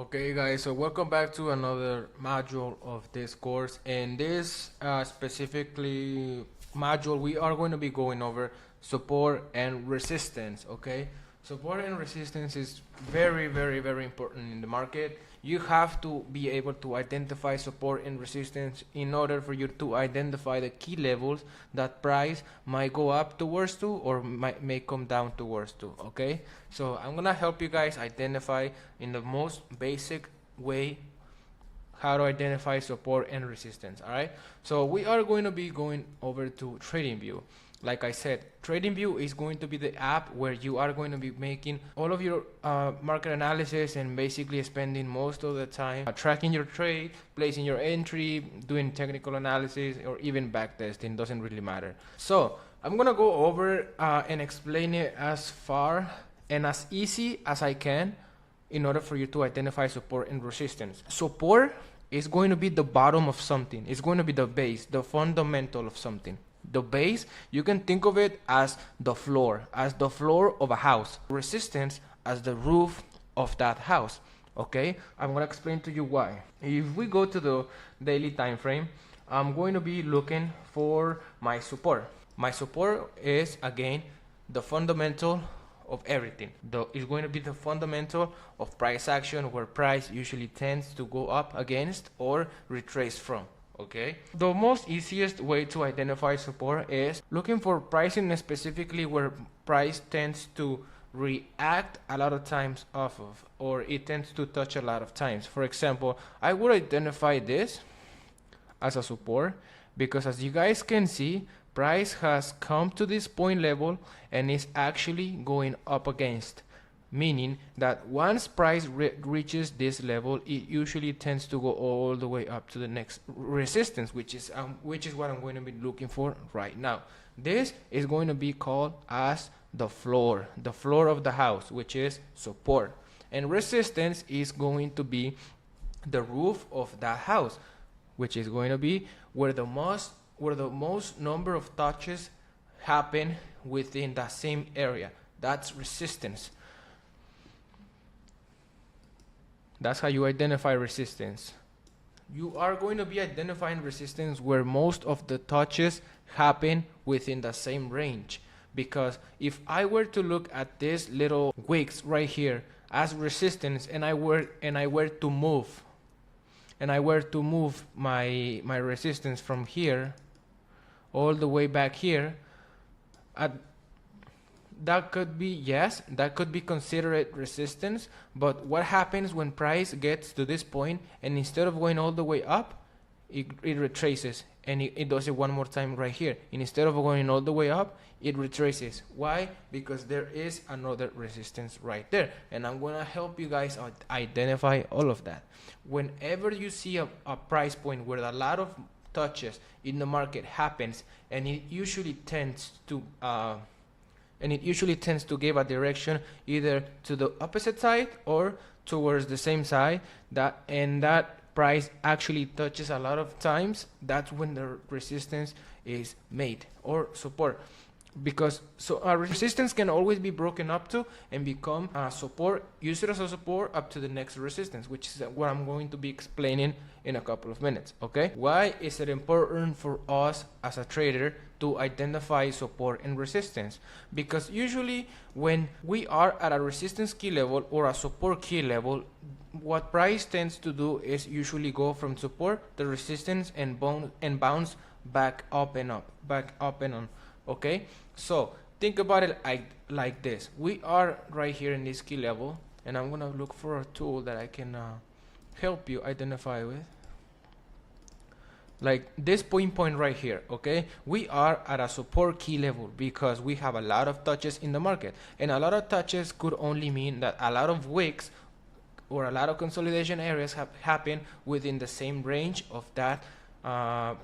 Okay guys, so welcome back to another module of this course. In this specifically module, we are going to be going over support and resistance. Okay, support and resistance is very important in the market. You have to be able to identify support and resistance in order for you to identify the key levels that price might go up towards to or may come down towards to. Okay, so I'm gonna help you guys identify in the most basic way how to identify support and resistance. All right, so we are going to be going over to TradingView. Like I said, TradingView is going to be the app where you are going to be making all of your market analysis and basically spending most of the time tracking your trade, placing your entry, doing technical analysis, or even backtesting. Doesn't really matter. So I'm gonna go over and explain it as far and as easy as I can in order for you to identify support and resistance. Support is going to be the bottom of something. It's going to be the base, the fundamental of something. The base, you can think of it as the floor of a house. Resistance as the roof of that house. Okay, I'm going to explain to you why. If we go to the daily time frame, I'm going to be looking for my support. My support is again the fundamental of everything. It's going to be the fundamental of price action, where price usually tends to go up against or retrace from. Okay, the most easiest way to identify support is looking for pricing specifically where price tends to react a lot of times off of, or it tends to touch a lot of times. For example, I would identify this as a support because, as you guys can see, price has come to this point level and is actually going up against, meaning that once price reaches this level, it usually tends to go all the way up to the next resistance, which is what I'm going to be looking for right now. This is going to be called as the floor of the house, which is support, and resistance is going to be the roof of that house, which is going to be where the most number of touches happen within that same area. That's resistance. That's how you identify resistance. You are going to be identifying resistance where most of the touches happen within the same range. Because if I were to look at this little wicks right here as resistance, and I were to move my resistance from here all the way back here, that could be considered resistance. But what happens when price gets to this point and instead of going all the way up, it retraces, and it does it one more time right here, and instead of going all the way up, it retraces. Why? Because there is another resistance right there, and I'm going to help you guys identify all of that. Whenever you see a price point where a lot of touches in the market happens, and it usually tends to give a direction either to the opposite side or towards the same side, that price actually touches a lot of times, that's when the resistance is made, or support. Because resistance can always be broken up to and become support. Use it as a support up to the next resistance, which is what I'm going to be explaining in a couple of minutes. Okay, why is it important for us as a trader to identify support and resistance? Because usually when we are at a resistance key level or a support key level, what price tends to do is usually go from support to resistance and bounce back up and on. Okay, so think about it like this. We are right here in this key level, and I'm gonna look for a tool that I can help you identify with, like this point right here. Okay, we are at a support key level because we have a lot of touches in the market, and a lot of touches could only mean that a lot of wicks or a lot of consolidation areas have happened within the same range of that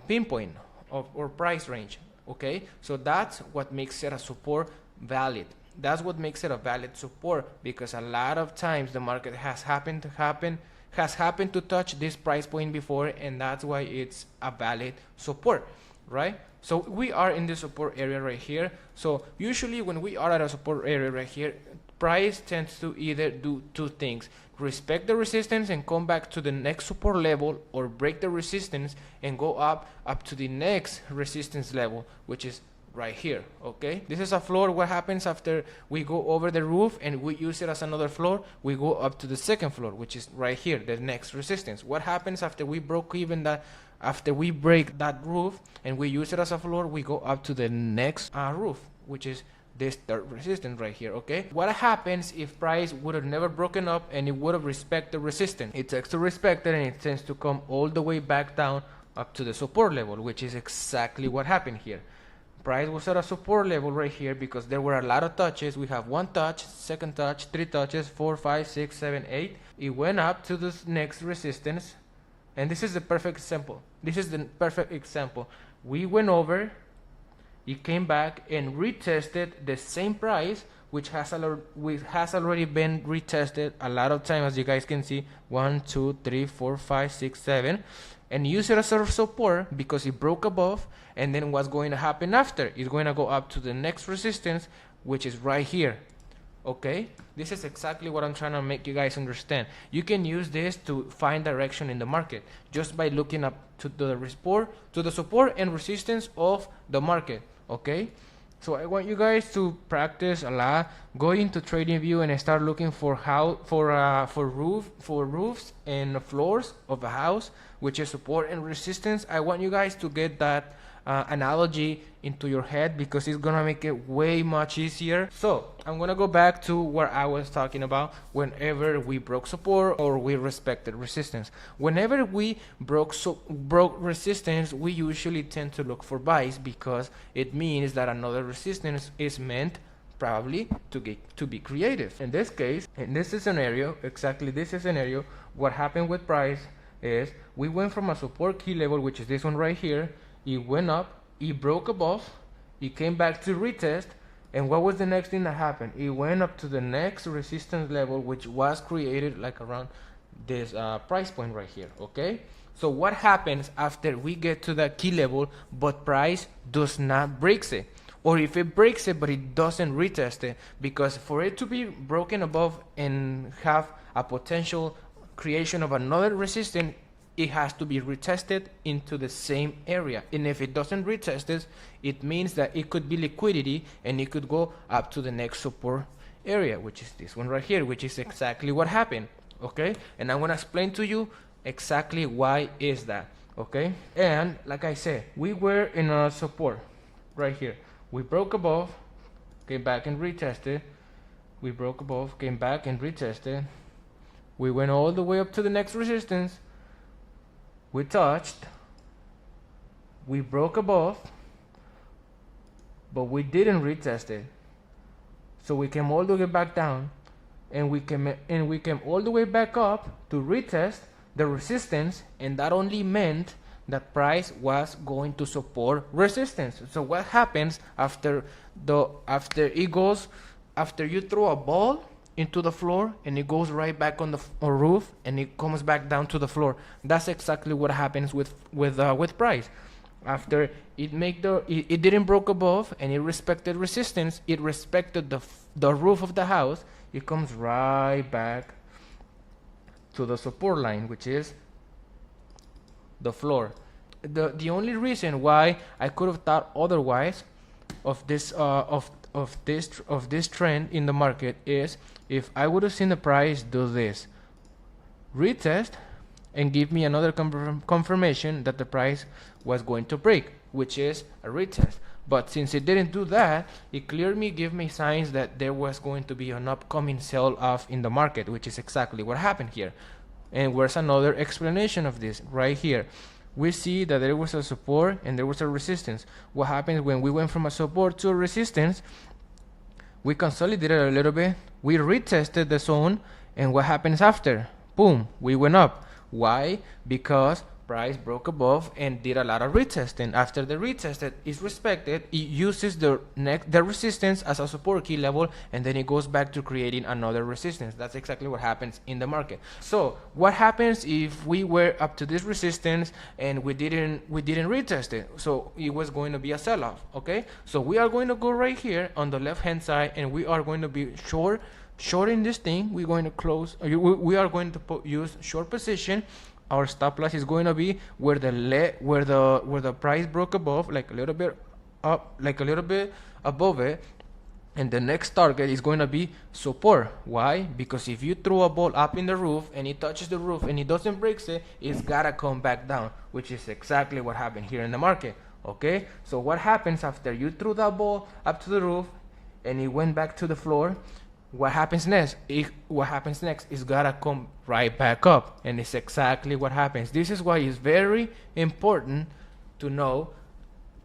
pinpoint or price range. Okay, so that's what makes it a support valid. That's what makes it a valid support, because a lot of times the market has happened to touch this price point before, and that's why it's a valid support, right? So we are in the support area right here. So usually when we are at a support area right here, price tends to either do two things: respect the resistance and come back to the next support level, or break the resistance and go up to the next resistance level, which is right here. Okay, this is a floor. What happens after we go over the roof and we use it as another floor? We go up to the second floor, which is right here, the next resistance. What happens after we broke even that, after we break that roof and we use it as a floor? We go up to the next roof, which is this third resistance right here. Okay, what happens if price would have never broken up and it would have respected resistance? It takes to respect it and it tends to come all the way back down up to the support level, which is exactly what happened here. Price was at a support level right here because there were a lot of touches. We have one touch, second touch, three touches, 4, 5, 6, 7, 8. It went up to this next resistance, and this is the perfect example. This is the perfect example. We went over, it came back and retested the same price, which has already been retested a lot of times, as you guys can see. 1, 2, 3, 4, 5, 6, 7. And use it as a support because it broke above, and then what's going to happen after? It's going to go up to the next resistance, which is right here. Okay, this is exactly what I'm trying to make you guys understand. You can use this to find direction in the market just by looking up to the support and resistance of the market. Okay, so I want you guys to practice a lot. Go into TradingView and start looking for roofs and floors of a house, which is support and resistance. I want you guys to get that analogy into your head because it's gonna make it way much easier. So I'm gonna go back to where I was talking about. Whenever we broke support or we respected resistance, whenever we broke resistance, we usually tend to look for buys because it means that another resistance is meant probably to be creative. In this case, in this scenario, exactly this scenario, what happened with price is we went from a support key level, which is this one right here. It went up, it broke above, it came back to retest, and what was the next thing that happened? It went up to the next resistance level, which was created like around this price point right here. Okay, so what happens after we get to that key level but price does not break it, or if it breaks it but it doesn't retest it? Because for it to be broken above and have a potential creation of another resistance, it has to be retested into the same area. And if it doesn't retest this, it means that it could be liquidity and it could go up to the next support area, which is this one right here, which is exactly what happened. Okay, and I'm gonna explain to you exactly why is that. Okay, and like I said, we were in a support right here. We broke above, came back and retested. We broke above, came back and retested. We went all the way up to the next resistance. We touched, we broke above, but we didn't retest it. So we came all the way back down, and we came all the way back up to retest the resistance, and that only meant that price was going to support resistance. So what happens after you throw a ball into the floor and it goes right back on the roof and it comes back down to the floor? That's exactly what happens with price. After it didn't broke above and it respected resistance, it respected the roof of the house, it comes right back to the support line, which is the floor. The only reason why I could have thought otherwise of this this trend in the market is if I would have seen the price do this, retest, and give me another confirmation that the price was going to break, which is a retest. But since it didn't do that, it clearly gave me signs that there was going to be an upcoming sell-off in the market, which is exactly what happened here. And where's another explanation of this? Right here. We see that there was a support and there was a resistance. What happens when we went from a support to a resistance? We consolidated a little bit, we retested the zone, and what happens after? Boom, we went up. Why? Because price broke above and did a lot of retesting. After the retested is respected, it uses the resistance as a support key level, and then it goes back to creating another resistance. That's exactly what happens in the market. So what happens if we were up to this resistance and we didn't retest it? So it was going to be a sell-off. Okay, so we are going to go right here on the left hand side and we are going to be short shorting this thing, we're going to close, we are going to use short position. Our stop loss is going to be where the price broke above, like a little bit up, like a little bit above it, and the next target is going to be support. Why? Because if you throw a ball up in the roof and it touches the roof and it doesn't break it, it's gotta come back down, which is exactly what happened here in the market. Okay, so what happens after you threw that ball up to the roof and it went back to the floor? What happens next? What happens next is gotta come right back up, and it's exactly what happens. This is why it's very important to know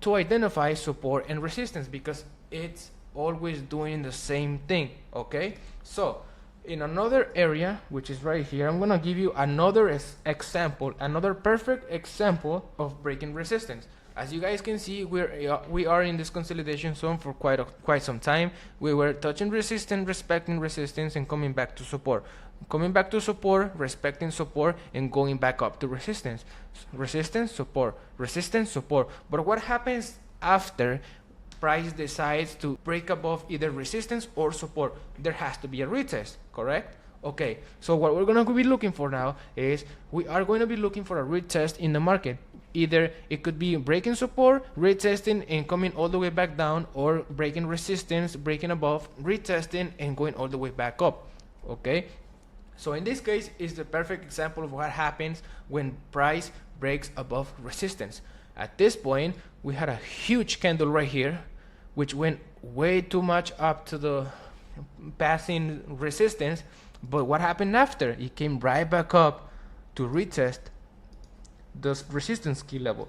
to identify support and resistance, because it's always doing the same thing. Okay, so in another area, which is right here, I'm gonna give you another example, another perfect example of breaking resistance. As you guys can see, we are in this consolidation zone for quite some time. We were touching resistance, respecting resistance, and coming back to support. Coming back to support, respecting support, and going back up to resistance. Resistance, support, resistance, support. But what happens after price decides to break above either resistance or support? There has to be a retest, correct? Okay, so what we're going to be looking for now is we are going to be looking for a retest in the market. Either it could be breaking support, retesting, and coming all the way back down, or breaking resistance, breaking above, retesting, and going all the way back up. Okay, so in this case is the perfect example of what happens when price breaks above resistance. At this point, we had a huge candle right here, which went way too much up to the passing resistance. But what happened after? It came right back up to retest the resistance key level.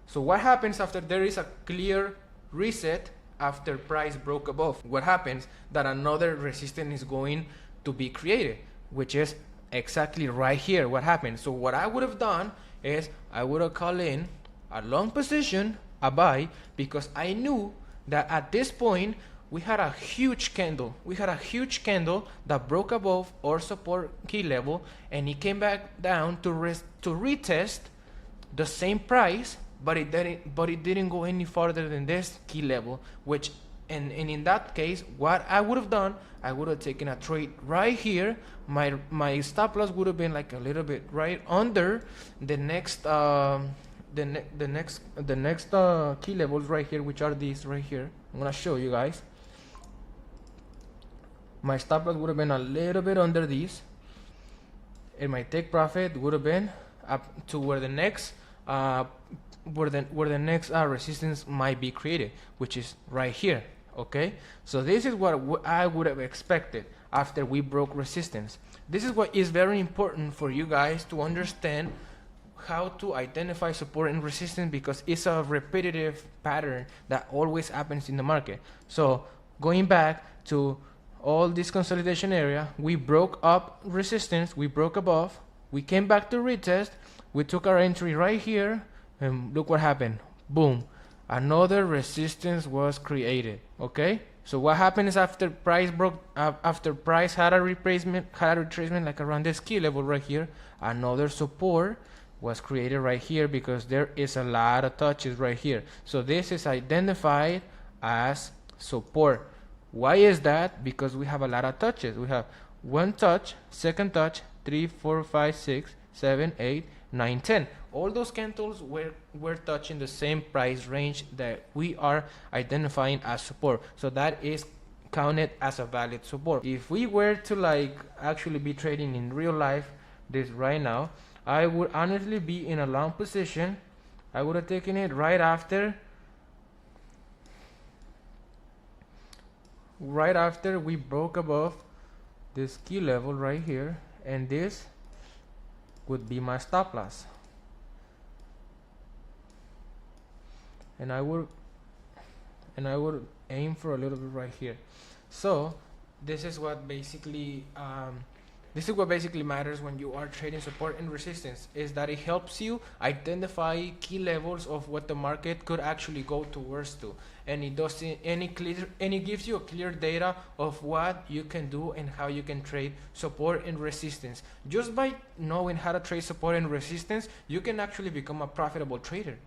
So what happens after there is a clear reset after price broke above? What happens? That another resistance is going to be created, which is exactly right here. What happens? So what I would have done is I would have called in a long position, a buy, because I knew that at this point we had a huge candle. We had a huge candle that broke above our support key level, and it came back down to retest the same price, but it didn't go any farther than this key level, which and in that case, what I would have done, I would have taken a trade right here. My stop loss would have been like a little bit right under the next key levels right here, which are these right here. I'm gonna show you guys. My stop loss would have been a little bit under these, and my take profit would have been up to where the next resistance might be created, which is right here. Okay, so this is what I would have expected after we broke resistance. This is what is very important for you guys to understand, how to identify support and resistance, because it's a repetitive pattern that always happens in the market. So going back to all this consolidation area, we broke up resistance, we broke above, we came back to retest, we took our entry right here, and look what happened. Boom, another resistance was created. Okay, so what happens after price broke, after price had a retracement like around this key level right here, another support was created right here, because there is a lot of touches right here. So this is identified as support. Why is that? Because we have a lot of touches. We have one touch, second touch, 3, 4, 5, 6, 7, 8, 9, 10. All those candles were touching the same price range that we are identifying as support. So that is counted as a valid support. If we were to like actually be trading in real life this right now, I would honestly be in a long position. I would have taken it right after we broke above this key level right here, and this would be my stop loss, and I would aim for a little bit right here. So this is what basically matters when you are trading support and resistance, is that it helps you identify key levels of what the market could actually go towards to, and it gives you a clear data of what you can do and how you can trade support and resistance. Just by knowing how to trade support and resistance, you can actually become a profitable trader.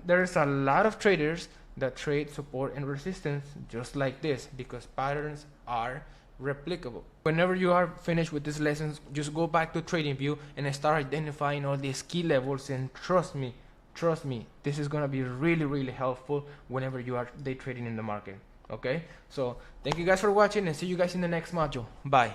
There's a lot of traders that trade support and resistance just like this, because patterns are replicable. Whenever you are finished with these lessons, just go back to TradingView and start identifying all these key levels, and trust me, this is going to be really helpful whenever you are day trading in the market. Okay, so thank you guys for watching, and see you guys in the next module. Bye.